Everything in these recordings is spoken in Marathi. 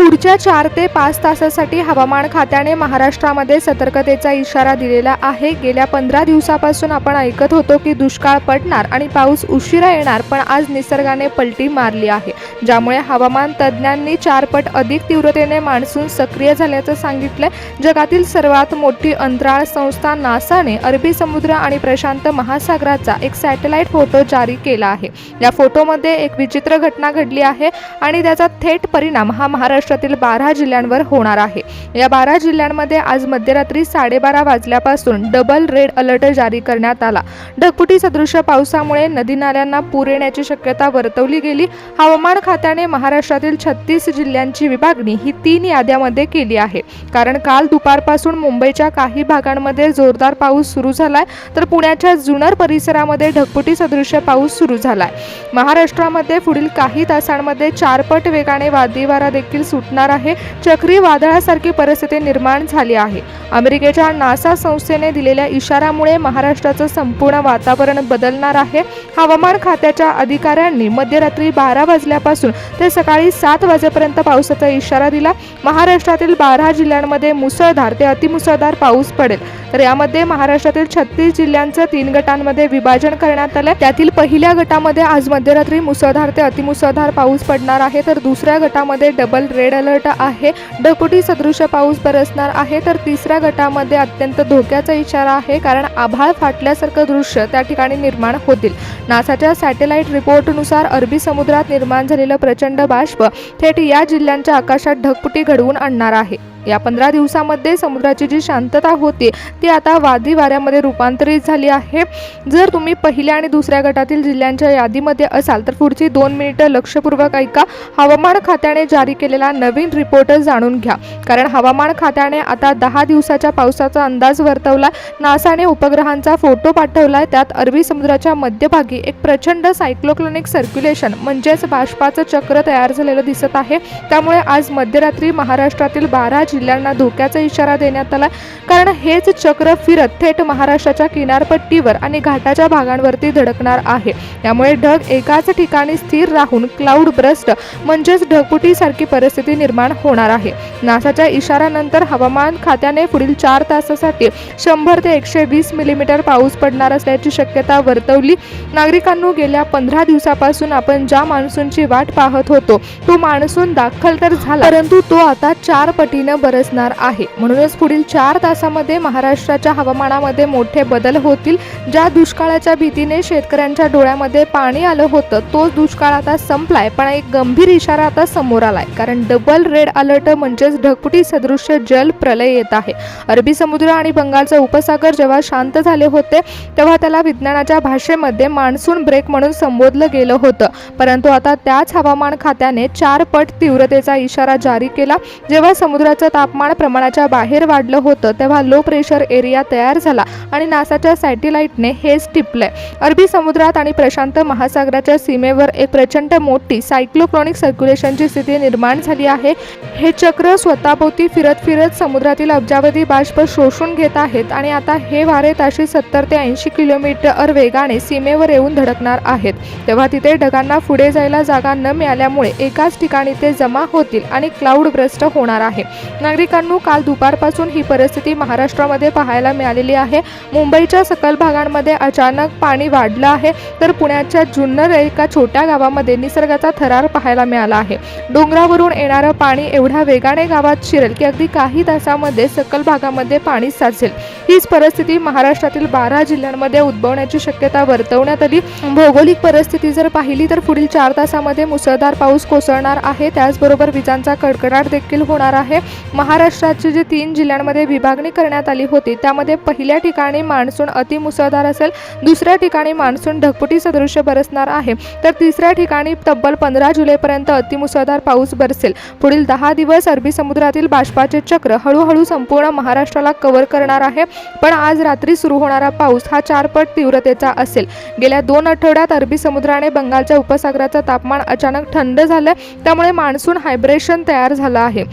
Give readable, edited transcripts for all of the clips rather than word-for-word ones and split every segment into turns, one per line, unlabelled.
पुढच्या 4 ते 5 तासासाठी हवामान खात्याने महाराष्ट्रामध्ये सतर्कतेचा इशारा दिलेला आहे। गेल्या 15 दिवसापासून आपण ऐकत होतो की दुष्काळ पडणार आणि पाऊस उशिरा येणार, पण आज निसर्गाने पलटी मारली आहे, ज्यामुळे हवामान तज्ज्ञांनी 4 पट अधिक तीव्रतेने मान्सून सक्रिय झाल्याचं सांगितलंय। जगातील सर्वात मोठी अंतराळ संस्था नासाने अरबी समुद्र आणि प्रशांत महासागराचा एक सॅटेलाइट फोटो जारी केला आहे। या फोटोमध्ये एक विचित्र घटना घडली आहे आणि त्याचा थेट परिणाम हा महाराष्ट्रातील 12 जिल्ह्यांवर होणार आहे। या 12 जिल्ह्यांमध्ये आज मध्यरात्री 12:30 वाजल्यापासून डबल रेड अलर्ट जारी करण्यात आला। ढगफुटी सदृश्य पावसामुळे नदी नाल्यांना पूर येण्याची शक्यता वर्तवली गेली। हवामान खात्याने महाराष्ट्रातील 36 जिल्ह्यांची विभागणी ही 3 याद्यांमध्ये केली आहे, कारण काल दुपारपासून मुंबईच्या काही भागांमध्ये जोरदार पाऊस सुरू झालाय, तर पुण्याच्या जुन्नर परिसरामध्ये ढगफुटी सदृश्य पाऊस सुरू झालाय। महाराष्ट्रामध्ये पुढील काही तासांमध्ये 4 पट वेगाने वादळी वारा देखील सुटणार आहे। चक्रीवादळासारखी परिस्थिती निर्माण झाली आहे। अमेरिकेच्या नासा संस्थेने दिलेल्या इशाऱ्यामुळे महाराष्ट्राचं संपूर्ण वातावरण बदलणार आहे। हवामान खात्याच्या अधिकाऱ्यांनी मध्यरात्री 12 वाजल्यापासून ते सकाळी 7 वाजेपर्यंत पावसाचा इशारा दिला। महाराष्ट्रातील 12 जिल्ह्यांमध्ये मुसळधार ते अतिमुसळधार पाऊस पडेल, तर यामध्ये महाराष्ट्रातील 36 जिल्ह्यांचं 3 गटांमध्ये विभाजन करण्यात आले। त्यातील पहिल्या गटामध्ये आज मध्यरात्री मुसळधार ते अतिमुसळधार पाऊस पडणार आहे, तर दुसऱ्या गटामध्ये डबल रेड अलर्ट आहे, ढगफुटी सदृश्य पाऊस बरसणार आहे, तर तिसऱ्या गटामध्ये अत्यंत धोक्याचा इशारा आहे, कारण आभाळ फाटल्यासारखं दृश्य त्या ठिकाणी निर्माण होतील। नासाच्या सॅटेलाइट रिपोर्टनुसार अरबी समुद्रात निर्माण झालेलं प्रचंड बाष्प थेट या जिल्ह्यांच्या आकाशात ढगफुटी घडवून आणणार आहे। या 15 दिवसांमध्ये समुद्राची जी शांतता होती ती आता वादळी वाऱ्यामध्ये रूपांतरित झाली आहे। जर तुम्ही पहिल्या आणि दुसऱ्या गटातील जिल्ह्यांच्या यादीमध्ये असाल तर पुढची 2 मिनिटं लक्षपूर्वक ऐका। हवामान खात्याने जारी केलेला नवीन रिपोर्ट जाणून घ्या, कारण हवामान खात्याने आता 10 दिवसाच्या पावसाचा अंदाज वर्तवला। नासाने उपग्रहांचा फोटो पाठवलाय, त्यात अरबी समुद्राच्या मध्यभागी एक प्रचंड सायक्लोक्लिक सर्क्युलेशन म्हणजेच बाष्पाचं चक्र तयार झालेलं दिसत आहे। त्यामुळे आज मध्यरात्री महाराष्ट्रातील 12 जिल्ह्यांना धोक्याचा इशारा देण्यात आला, कारण हेच चक्र फिरत थेट महाराष्ट्राच्या किनारपट्टीवर आणि घाटाच्या भागांवरती धडकणार आहे। त्यामुळे ढग एकाच ठिकाणी स्थिर राहून क्लाउड ब्रस्ट म्हणजेच ढगफुटी सारखी परिस्थिती निर्माण होणार आहे। नासाच्या इशाऱ्यानंतर हवामान खात्याने पुढील 4 तासासाठी 100 ते 120 मिलीमीटर पाऊस पडणार असल्याची शक्यता वर्तवली। नागरिकांनो, गेल्या 15 दिवसापासून आपण ज्या मान्सूनची वाट पाहत होतो तो मान्सून दाखल तर झाला, परंतु तो आता 4 पटीने बरसणार आहे। म्हणूनच पुढील 4 तासामध्ये महाराष्ट्राच्या हवामानामध्ये मोठे बदल होतील। ज्या दुष्काळाच्या भीतीने शेतकऱ्यांच्या डोळ्यामध्ये पाणी आलं होतं तोच दुष्काळ आता संपलाय, पण एक गंभीर इशारा आता समोर आलाय, कारण डबल रेड अलर्ट म्हणजेच ढगफुटी सदृश्य जल प्रलय येत आहे। अरबी समुद्र आणि बंगालचा उपसागर जेव्हा शांत झाले होते तेव्हा त्याला विज्ञानाच्या भाषेमध्ये मान्सून ब्रेक म्हणून संबोधलं गेलं होतं, परंतु आता त्याच हवामान खात्याने 4 पट तीव्रतेचा इशारा जारी केला। जेव्हा समुद्राचं तापमान प्रमाणाच्या बाहेर वाढलं होतं तेव्हा लो प्रेशर एरिया तयार झाला आणि नासाच्या सॅटेलाइटने हेच टिपलंय। अरबी समुद्रात आणि प्रशांत महासागराच्या सीमेवर एक प्रचंड मोठी सायक्लोक्लिक सर्क्युलेशनची स्थिती निर्माण झाली आहे। हे चक्र स्वतःभोवती फिरत फिरत समुद्रातील अब्जावधी बाष्प शोषून घेत आहेत आणि आता हे वारे ताशी 70 ते 80 किलोमीटर वेगाने सीमेवर येऊन धडकणार आहेत। तेव्हा तिथे ढगांना पुढे जायला जागा न मिळाल्यामुळे एकाच ठिकाणी ते जमा होतील आणि क्लाउड ब्रस्ट होणार आहे। नागरिकांनो, काल दुपारपासून ही परिस्थिती महाराष्ट्रामध्ये पाहायला मिळालेली आहे। मुंबईच्या सखल भागांमध्ये अचानक पाणी वाढलं आहे, तर पुण्याच्या जुन्नर एका छोट्या गावामध्ये निसर्गाचा थरार पाहायला मिळाला आहे। डोंगरावरून येणारं पाणी एवढ्या वेगाने गावात शिरेल की अगदी काही तासामध्ये सखल भागामध्ये पाणी साचेल। हीच परिस्थिती महाराष्ट्रातील 12 जिल्ह्यांमध्ये उद्भवण्याची शक्यता वर्तवण्यात आली। भौगोलिक परिस्थिती जर पाहिली तर पुढील 4 तासामध्ये मुसळधार पाऊस कोसळणार आहे, त्याचबरोबर विजांचा कडकडाट देखील होणार आहे। महाराष्ट्राची जी 3 जिल्ह्यांमध्ये विभागणी करण्यात आली होती त्यामध्ये पहिल्या ठिकाणी मान्सून अतिमुसळधार असेल, दुसऱ्या ठिकाणी मान्सून ढगफुटी सदृश्य बरसणार आहे, तर तिसऱ्या ठिकाणी तब्बल 15 जुलैपर्यंत अतिमुसळधार पाऊस बरसेल। पुढील 10 दिवस अरबी समुद्रातील बाष्पाचे चक्र हळूहळू संपूर्ण महाराष्ट्राला कव्हर करणार आहे, पण आज रात्री सुरू होणारा पाऊस हा 4 पट तीव्रतेचा असेल। गेल्या 2 आठवड्यात अरबी समुद्राने बंगालच्या उपसागराचं तापमान अचानक थंड झालं, त्यामुळे मान्सून हायब्रेशन तयार झालं आहे।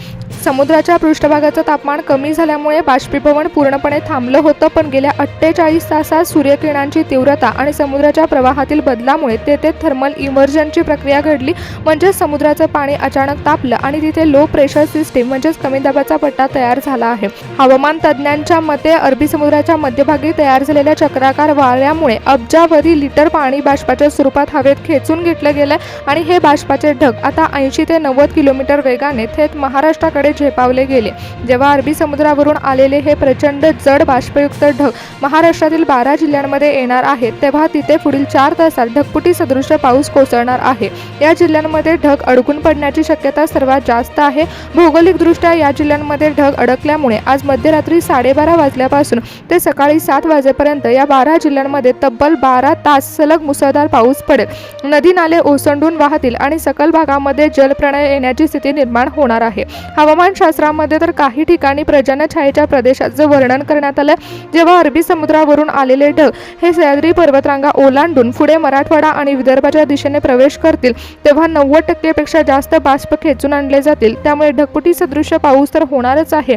समुद्राच्या पृष्ठभागाचं तापमान कमी झाल्यामुळे बाष्पीभवन पूर्णपणे थांबलं होतं, पण गेल्या 48 तासात सूर्यकिरणांची तीव्रता आणि समुद्राच्या प्रवाहातील बदलामुळे तेथे थर्मल इमर्जनची प्रक्रिया घडली. म्हणजे समुद्राचं पाणी अचानक तापलं आणि तिथे लो प्रेशर सिस्टीम म्हणजेच कमी दाबाचा पट्टा तयार झाला आहे. हवामान तज्ज्ञांच्या मते अरबी समुद्राच्या मध्यभागी तयार झालेल्या चक्राकार वाऱ्यामुळे अब्जावधी लिटर पाणी बाष्पाच्या स्वरूपात हवेत खेचून घेतलं गेलं आणि हे बाष्पाचे ढग आता 80 ते 90 किलोमीटर वेगाने थेट महाराष्ट्राकडे झेपावले गेले. जेव्हा अरबी समुद्रावरून आलेले हे प्रचंड जड बाष्पयुक्त ढग महाराष्ट्रातील 12 जिल्ह्यांमध्ये येणार आहेत, तेव्हा तिथे पुढील 4 तासात ढगफुटी सदृश पाऊस कोसळणार आहे. या जिल्ह्यांमध्ये ढग अडकून पडण्याची शक्यता सर्वात जास्त आहे. भौगोलिकदृष्ट्या या जिल्ह्यांमध्ये ढग अडकल्यामुळे आज मध्यरात्री 12:30 वाजल्यापासून ते सकाळी 7 वाजेपर्यंत या 12 जिल्ह्यांमध्ये तब्बल 12 तास सलग मुसळधार पाऊस पडेल. नदी नाले ओसंडून वाहतील आणि सखल भागामध्ये जलप्रळय येण्याची स्थिती निर्माण होणार आहे. हवामानशास्त्रामध्ये तर काही ठिकाणी पर्जन्यछायेच्या प्रदेशाचं वर्णन करण्यात आलं. जेव्हा अरबी समुद्रावरून आलेले ढग हे सह्याद्री पर्वतरांगा ओलांडून पुढे मराठवाडा आणि विदर्भाच्या दिशेने प्रवेश करतील, तेव्हा 90% पेक्षा जास्त बाष्प खेचून आणले जातील. त्यामुळे ढगफुटी सदृश पाऊस तर होणारच आहे,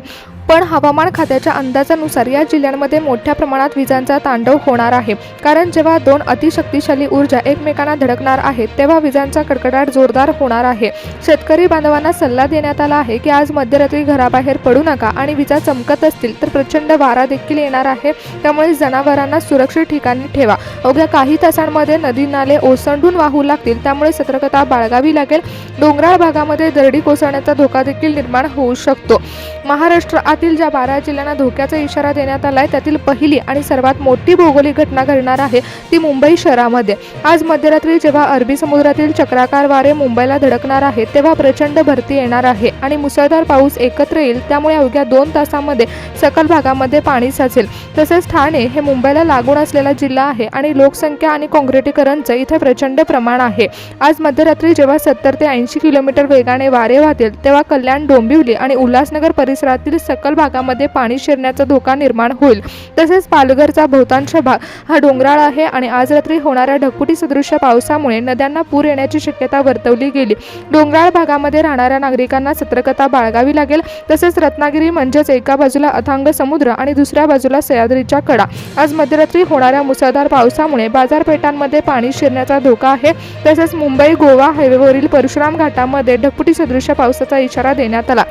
पण हवामान खात्याच्या अंदाजानुसार या जिल्ह्यांमध्ये मोठ्या प्रमाणात विजांचा तांडव होणार आहे. कारण जेव्हा 2 अतिशक्तिशाली ऊर्जा एकमेकांना धडकणार आहेत, तेव्हा विजांचा कडकडाट जोरदार होणार आहे. शेतकरी बांधवांना सल्ला देण्यात आला आहे की आज मध्यरात्री घराबाहेर पडू नका आणि विजा चमकत असतील तर प्रचंड वारा देखील येणार आहे. त्यामुळे जनावरांना सुरक्षित ठिकाणी ठेवा. अवघ्या काही तासांमध्ये नदी नाले ओसंडून वाहू लागतील, त्यामुळे सतर्कता बाळगावी लागेल. डोंगराळ भागामध्ये दरडी कोसळण्याचा धोका देखील निर्माण होऊ शकतो. महाराष्ट्रातील ज्या 12 जिल्ह्यांना धोक्याचा इशारा देण्यात आलाय त्यातील पहिली आणि सर्वात मोठी भौगोलिक घटना घडणार आहे ती मुंबई शहरामध्ये. आज मध्यरात्री जेव्हा अरबी समुद्रातील चक्राकार वारे मुंबईला धडकणार आहेत, तेव्हा प्रचंड भरती येणार आहे आणि मुसळधार पाऊस एकत्र येईल. त्यामुळे अवघ्या 2 तासांमध्ये सकल भागामध्ये पाणी साचेल. तसेच ठाणे हे मुंबईला लागून असलेला जिल्हा आहे आणि लोकसंख्या आणि काँक्रिटीकरणचं इथे प्रचंड प्रमाण आहे. आज मध्यरात्री जेव्हा 70 ते 80 किलोमीटर वेगाने वारे वाहतील, तेव्हा कल्याण, डोंबिवली आणि उल्हासनगर परिसरातील सकल भागामध्ये पाणी शिरण्याचा धोका निर्माण होईल. तसेच पालघरचा बहुतांश भाग हा डोंगराळ आहे आणि आज रात्री होणाऱ्या ढगफुटी सदृश पावसामुळे नद्यांना पूर येण्याची शक्यता वर्तवली गेली. डोंगराळ भागामध्ये राहणाऱ्या नागरिकांना सतर्कता बाळगावी लागेल. तसेच रत्नागिरी म्हणजेच एका बाजूला अथांग समुद्र आणि दुसऱ्या बाजूला सह्याद्रीच्या कडा. आज मध्यरात्री होणाऱ्या मुसळधार पावसामुळे बाजारपेठांमध्ये पाणी शिरण्याचा धोका आहे. तसेच मुंबई गोवा हायवेवरील परशुराम घाटामध्ये ढगफुटी सदृश पावसाचा इशारा देण्यात आला.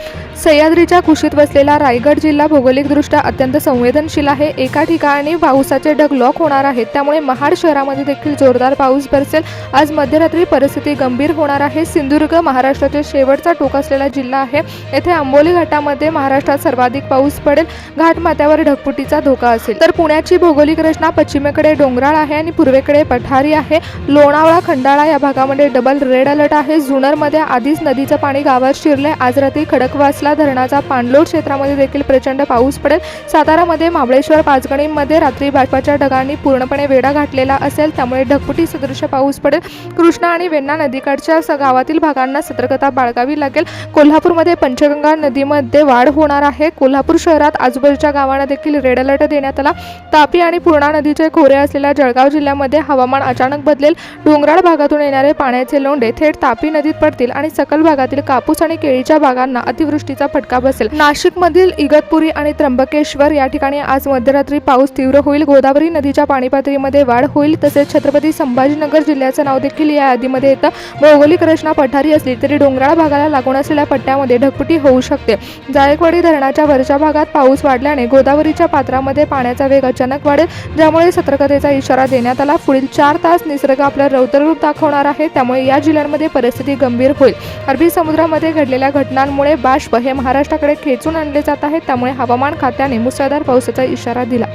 सह्याद्रीच्या कुशीत वसलेला रायगड जिल्हा भौगोलिकदृष्ट्या अत्यंत संवेदनशील आहे. एका ठिकाणी पावसाचे ढग लॉक होणार आहेत, त्यामुळे महाड शहरामध्ये देखील जोरदार पाऊस बरसेल. आज मध्यरात्री परिस्थिती गंभीर होणार आहे. सिंधुदुर्ग महाराष्ट्राचे शेवटचा टोक असलेला जिल्हा आहे. येथे आंबोली घाटामध्ये महाराष्ट्रात सर्वाधिक पाऊस पडेल. घाटमाथ्यावर ढगफुटीचा धोका असेल. तर पुण्याची भौगोलिक रचना पश्चिमेकडे डोंगराळ आहे आणि पूर्वेकडे पठारी आहे. लोणावळा, खंडाळा या भागामध्ये डबल रेड अलर्ट आहे. जुन्नरमध्ये आधीच नदीचं पाणी गावात शिरले. आज रात्री खडकवासला धरणाचा पाणलोट क्षेत्रामध्ये देखील प्रचंड पाऊस पडेल. सातारामध्ये महाबळेश्वर, पाचगणीमध्ये रात्री बाष्पाच्या ढगांनी पूर्णपणे वेढा घातलेला असेल, त्यामुळे ढगफुटी सदृश पाऊस पडेल. कृष्णा आणि वेण्णा नदीकाठच्या गावातील भागांना सतर्कता बाळगावी लागेल. कोल्हापूरमध्ये पंचगंगा नदीमध्ये वाढ होणार आहे. कोल्हापूर शहरात आजूबाजूच्या गावांना देखील रेड अलर्ट देण्यात आला. तापी आणि पूर्णा नदीचे खोरे असलेल्या जळगाव जिल्ह्यामध्ये हवामान अचानक बदलेल. डोंगराळ भागातून येणारे पाण्याचे लोंढे थेट तापी नदीत पडतील आणि सकल भागातील कापूस आणि केळीच्या बागांना अतिवृष्टीचा फटका बसेल. नाशिकमधील इगतपुरी आणि त्र्यंबकेश्वर या ठिकाणी आज मध्यरात्री पाऊस तीव्र होईल. गोदावरी नदीच्या पाणी पातळीमध्ये वाढ होईल. तसेच छत्रपती संभाजीनगर जिल्ह्याचं नाव देखील या यादीमध्ये येतं. भौगोलिक रचना पठारी असली तरी डोंगराळ भागाला लागून असलेल्या पट्ट्यामध्ये ढगफुटी होऊ शकते. जायकवाडी धरणाच्या वरच्या भागात पाऊस वाढल्याने गोदावरीच्या पात्रामध्ये पाण्याचा वेग अचानक वाढेल, ज्यामुळे सतर्कतेचा इशारा देण्यात आला. पुढील 4 तास निसर्ग आपलं रौद्ररूप दाखवणार आहे, त्यामुळे या जिल्ह्यांमध्ये परिस्थिती गंभीर होईल. अरबी समुद्रामध्ये घडलेल्या घटनांमुळे बाष्प हे महाराष्ट्राकडे खेचून आणले जात आहे, त्यामुळे हवामान खात्याने मुसळधार पावसाचा इशारा दिला.